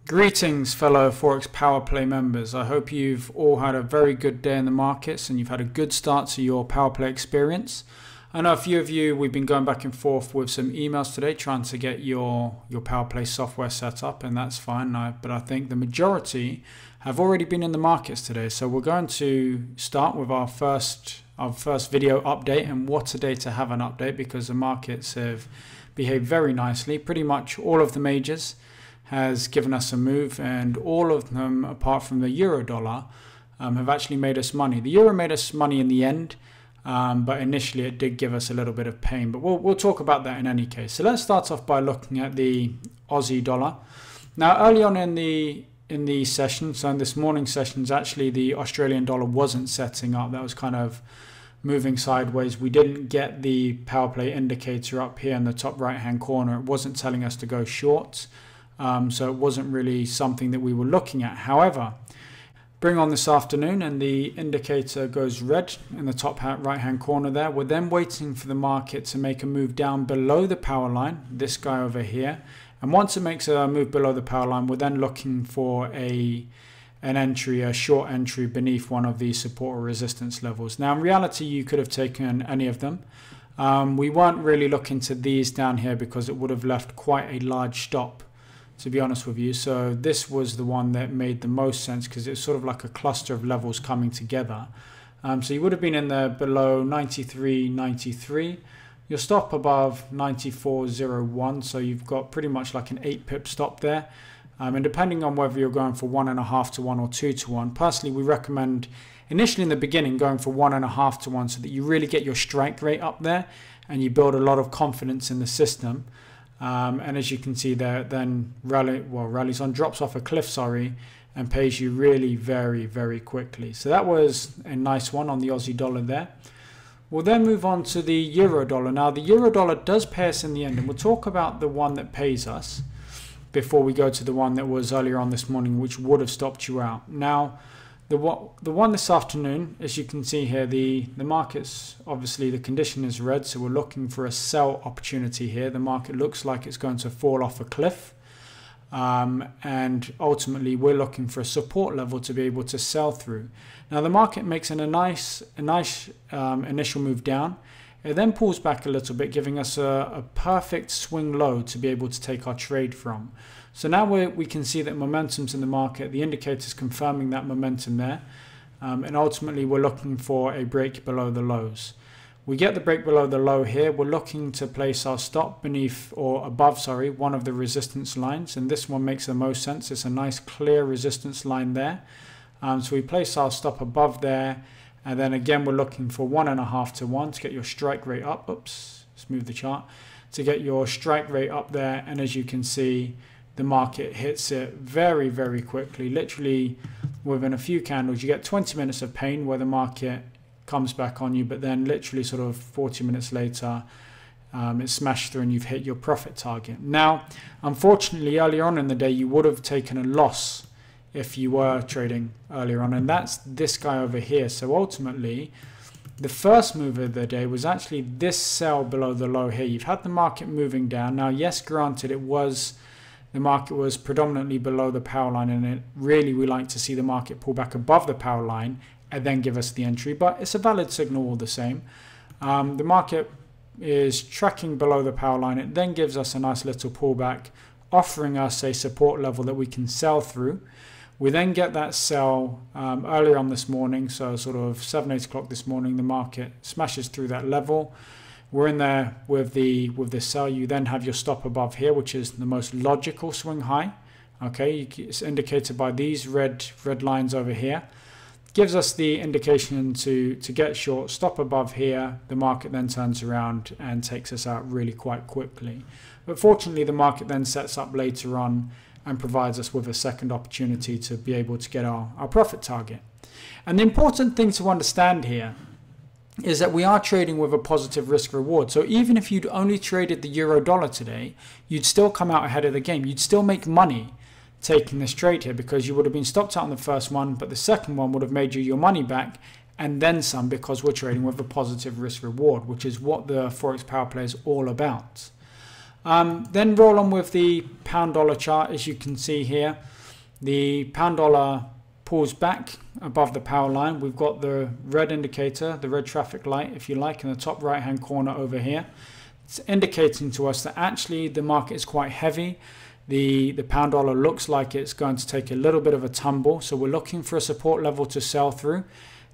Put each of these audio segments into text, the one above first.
Greetings, fellow Forex Power Play members. I hope you've all had a very good day in the markets and you've had a good start to your Power Play experience. I know a few of you, we've been going back and forth with some emails today trying to get your Power Play software set up, and that's fine. But I think the majority have already been in the markets today. So we're going to start with our first video update, and what a day to have an update because the markets have behaved very nicely. Pretty much all of the majors has given us a move, and all of them apart from the euro dollar have actually made us money. The euro made us money in the end, but initially it did give us a little bit of pain, but we'll talk about that in any case. So let's start off by looking at the Aussie dollar. Now early on in the session, so in this morning's sessions, actually the Australian dollar wasn't setting up. That was kind of moving sideways. We didn't get the power play indicator up here in the top right hand corner. It wasn't telling us to go short. So it wasn't really something that we were looking at. However, bring on this afternoon and the indicator goes red in the top right hand corner there. We're then waiting for the market to make a move down below the power line, this guy over here. And once it makes a move below the power line, we're then looking for an entry, a short entry beneath one of these support or resistance levels. Now in reality, you could have taken any of them. We weren't really looking to these down here because it would have left quite a large stop, to be honest with you. So this was the one that made the most sense because it's sort of like a cluster of levels coming together. So you would have been in there below 93.93. Your stop above 94.01. So you've got pretty much like an 8 pip stop there. And depending on whether you're going for 1.5 to 1 or 2 to 1, personally we recommend initially in the beginning going for 1.5 to 1 so that you really get your strike rate up there and you build a lot of confidence in the system. And as you can see there, then rallies on, drops off a cliff, and pays you really very, very quickly. So that was a nice one on the Aussie dollar there. We'll then move on to the euro dollar. Now the euro dollar does pay us in the end, and we'll talk about the one that pays us before we go to the one that was earlier on this morning, which would have stopped you out. Now the one this afternoon, as you can see here, the markets, obviously the condition is red, so we're looking for a sell opportunity here. The market looks like it's going to fall off a cliff, and ultimately we're looking for a support level to be able to sell through. Now the market makes a nice initial move down. It then pulls back a little bit, giving us a perfect swing low to be able to take our trade from. So now we can see that momentum's in the market, the indicator's confirming that momentum there, and ultimately we're looking for a break below the lows. We get the break below the low here, we're looking to place our stop beneath or above, one of the resistance lines, and this one makes the most sense. It's a nice clear resistance line there. So we place our stop above there, and then again we're looking for 1.5 to 1 to get your strike rate up. Oops, let's move the chart. To get your strike rate up there, and as you can see, the market hits it very, very quickly. Literally within a few candles, you get 20 minutes of pain where the market comes back on you, but then literally sort of 40 minutes later, it's smashed through and you've hit your profit target. Now, unfortunately, earlier on in the day, you would have taken a loss if you were trading earlier on, and that's this guy over here. So ultimately, the first move of the day was actually this sell below the low here. You've had the market moving down. Now, yes, granted, the market was predominantly below the power line, and we like to see the market pull back above the power line and then give us the entry, but it's a valid signal all the same. The market is tracking below the power line. It then gives us a nice little pullback, offering us a support level that we can sell through. We then get that sell earlier on this morning, so sort of 8 o'clock this morning, the market smashes through that level. We're in there with this sell. You then have your stop above here, which is the most logical swing high. Okay, it's indicated by these red lines over here. Gives us the indication to get short, stop above here. The market then turns around and takes us out really quite quickly. But fortunately, the market then sets up later on and provides us with a second opportunity to be able to get our profit target. And the important thing to understand here is that we are trading with a positive risk reward. So even if you'd only traded the euro dollar today, you'd still come out ahead of the game. You'd still make money taking this trade here because you would have been stopped out on the first one, but the second one would have made you your money back and then some, because we're trading with a positive risk reward, which is what the Forex Power Play is all about. Then roll on with the pound dollar chart. As you can see here, the pound dollar pulls back above the power line. We've got the red indicator, the red traffic light, if you like, in the top right hand corner over here. It's indicating to us that actually the market is quite heavy. The pound dollar looks like it's going to take a little bit of a tumble, so we're looking for a support level to sell through.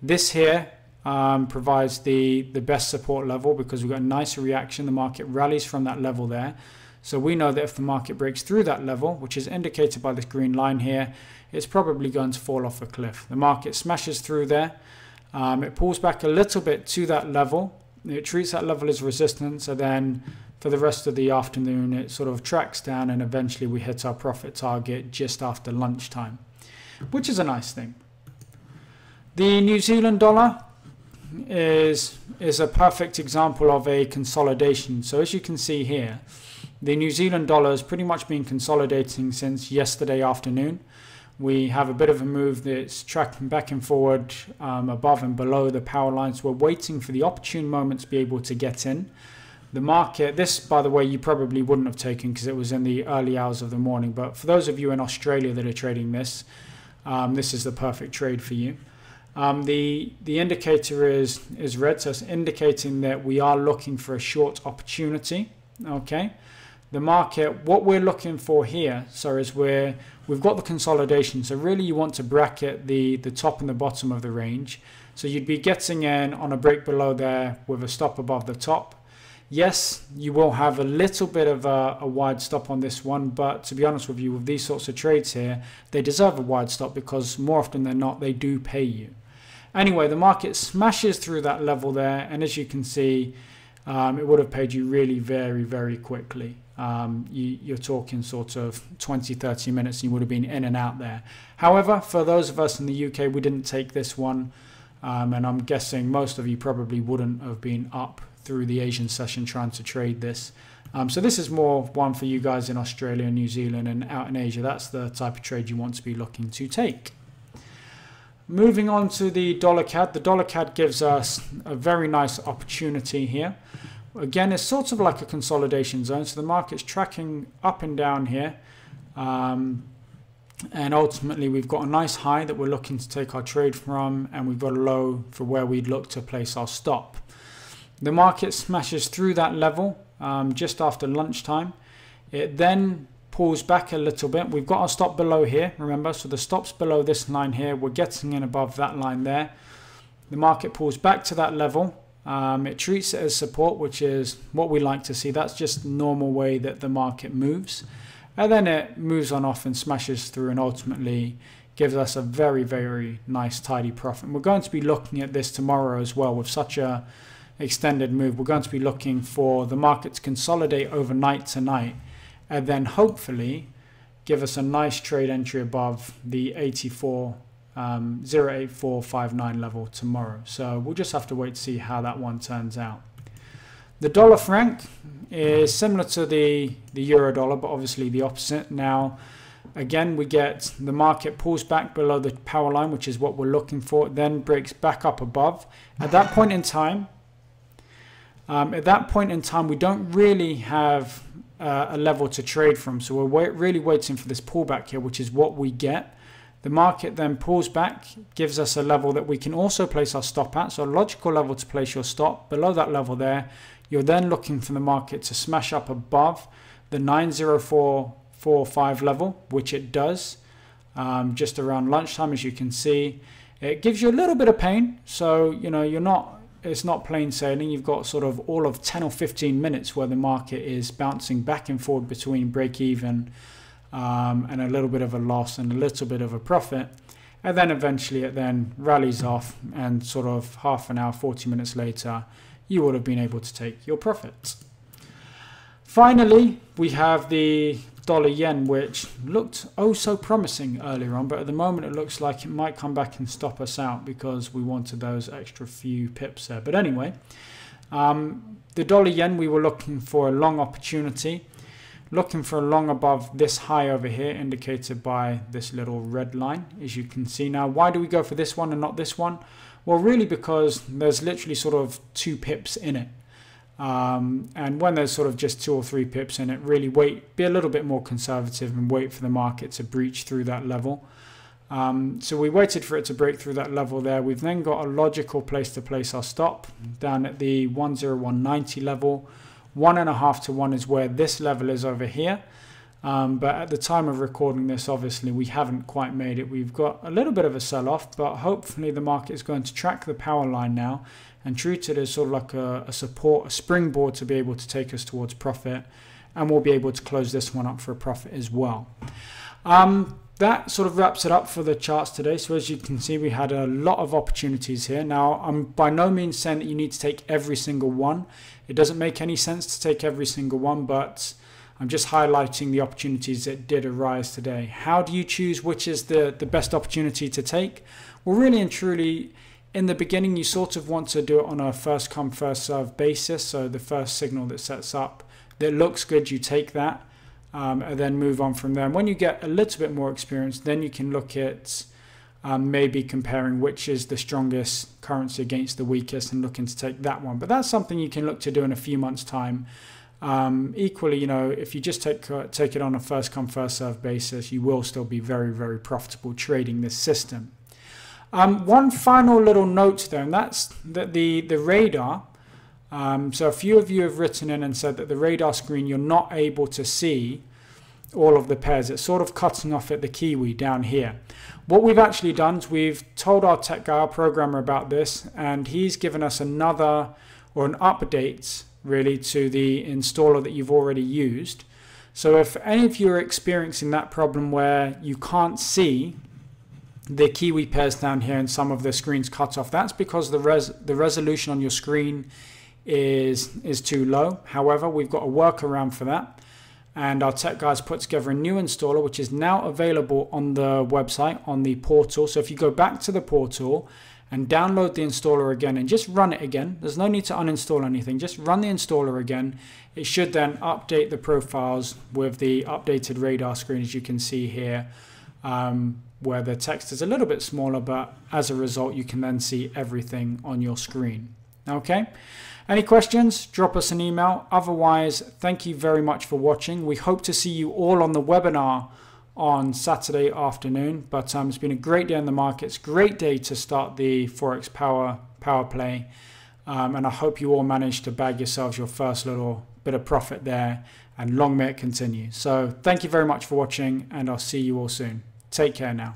This here provides the best support level because we've got a nice reaction. The market rallies from that level there. So we know that if the market breaks through that level, which is indicated by this green line here, it's probably going to fall off a cliff. The market smashes through there. It pulls back a little bit to that level. It treats that level as resistance, and then for the rest of the afternoon, it sort of tracks down, and eventually we hit our profit target just after lunchtime, which is a nice thing. The New Zealand dollar is a perfect example of a consolidation. So as you can see here, the New Zealand dollar has pretty much been consolidating since yesterday afternoon. We have a bit of a move that's tracking back and forward above and below the power lines. We're waiting for the opportune moment to be able to get in. The market, this by the way you probably wouldn't have taken because it was in the early hours of the morning, but for those of you in Australia that are trading this, this is the perfect trade for you. The indicator is red, so it's indicating that we are looking for a short opportunity. Okay, the market, what we're looking for here, so is we've got the consolidation. So really you want to bracket the top and the bottom of the range. So you'd be getting in on a break below there with a stop above the top. Yes, you will have a little bit of a wide stop on this one, but to be honest with you, with these sorts of trades here, they deserve a wide stop because more often than not, they do pay you. Anyway, the market smashes through that level there, and as you can see, it would have paid you really very, very quickly. You're talking sort of 20-30 minutes and you would have been in and out there. However, for those of us in the UK, we didn't take this one, and I'm guessing most of you probably wouldn't have been up through the Asian session trying to trade this. So this is more one for you guys in Australia and New Zealand and out in Asia. That's the type of trade you want to be looking to take. Moving on to the dollar CAD. The dollar CAD gives us a very nice opportunity here. Again, it's sort of like a consolidation zone. So the market's tracking up and down here. And ultimately, we've got a nice high that we're looking to take our trade from. And we've got a low for where we'd look to place our stop. The market smashes through that level just after lunchtime. It then pulls back a little bit. We've got our stop below here, remember, so the stop's below this line here. We're getting in above that line there. The market pulls back to that level. It treats it as support, which is what we like to see. That's just the normal way that the market moves. And then it moves on off and smashes through and ultimately gives us a very, very nice tidy profit. And we're going to be looking at this tomorrow as well with such a extended move. We're going to be looking for the market to consolidate overnight tonight and then hopefully give us a nice trade entry above the 0.8459 level tomorrow. So we'll just have to wait to see how that one turns out. The dollar franc is similar to the euro dollar, but obviously the opposite. Now again, we get the market pulls back below the power line, which is what we're looking for, then breaks back up above. At that point in time, we don't really have a level to trade from. So we're really waiting for this pullback here, which is what we get. The market then pulls back, gives us a level that we can also place our stop at. So a logical level to place your stop. Below that level there, you're then looking for the market to smash up above the 90445 level, which it does just around lunchtime, as you can see. It gives you a little bit of pain. So, you know, it's not plain sailing. You've got sort of all of 10 or 15 minutes where the market is bouncing back and forward between break even and a little bit of a loss and a little bit of a profit. And then eventually it then rallies off and sort of half an hour, 40 minutes later, you would have been able to take your profit. Finally, we have the dollar yen, which looked oh so promising earlier on, but at the moment it looks like it might come back and stop us out because we wanted those extra few pips there. But anyway, the dollar yen, we were looking for a long opportunity, looking for a long above this high over here, indicated by this little red line, as you can see. Now, why do we go for this one and not this one? Well, really because there's literally sort of 2 pips in it. And when there's sort of just 2 or 3 pips in it, really be a little bit more conservative and wait for the market to breach through that level. So we waited for it to break through that level there. We've then got a logical place to place our stop down at the 101.90 level. 1.5 to 1 is where this level is over here. But at the time of recording this, obviously, we haven't quite made it. We've got a little bit of a sell-off, but hopefully the market is going to track the power line now and treat it as sort of like a support, a springboard to be able to take us towards profit. And we'll be able to close this one up for a profit as well. That sort of wraps it up for the charts today. So as you can see, we had a lot of opportunities here. Now, I'm by no means saying that you need to take every single one. It doesn't make any sense to take every single one, but I'm just highlighting the opportunities that did arise today. How do you choose which is the best opportunity to take? Well, really and truly, in the beginning, you sort of want to do it on a first come, first serve basis. So the first signal that sets up that looks good, you take that. And then move on from there. And when you get a little bit more experience, then you can look at maybe comparing which is the strongest currency against the weakest and looking to take that one. But that's something you can look to do in a few months' time. Equally, you know, if you just take it on a first come, first serve basis, you will still be very, very profitable trading this system. One final little note though, and that's that the radar. So a few of you have written in and said that the radar screen, you're not able to see all of the pairs. It's sort of cutting off at the Kiwi down here. What we've actually done is we've told our tech guy, our programmer, about this, and he's given us another or an update really to the installer that you've already used. So if any of you are experiencing that problem where you can't see the Kiwi pairs down here and some of the screens cut off, that's because the resolution on your screen is too low. However, we've got a workaround for that, and our tech guys put together a new installer which is now available on the website, on the portal. So if you go back to the portal and download the installer again and just run it again, there's no need to uninstall anything, just run the installer again. It should then update the profiles with the updated radar screen, as you can see here, where the text is a little bit smaller, but as a result you can then see everything on your screen. Okay, any questions, drop us an email. Otherwise, thank you very much for watching. We hope to see you all on the webinar on Saturday afternoon, but it's been a great day in the markets, great day to start the Forex power play, and I hope you all managed to bag yourselves your first little bit of profit there, and long may it continue. So thank you very much for watching, and I'll see you all soon. Take care now.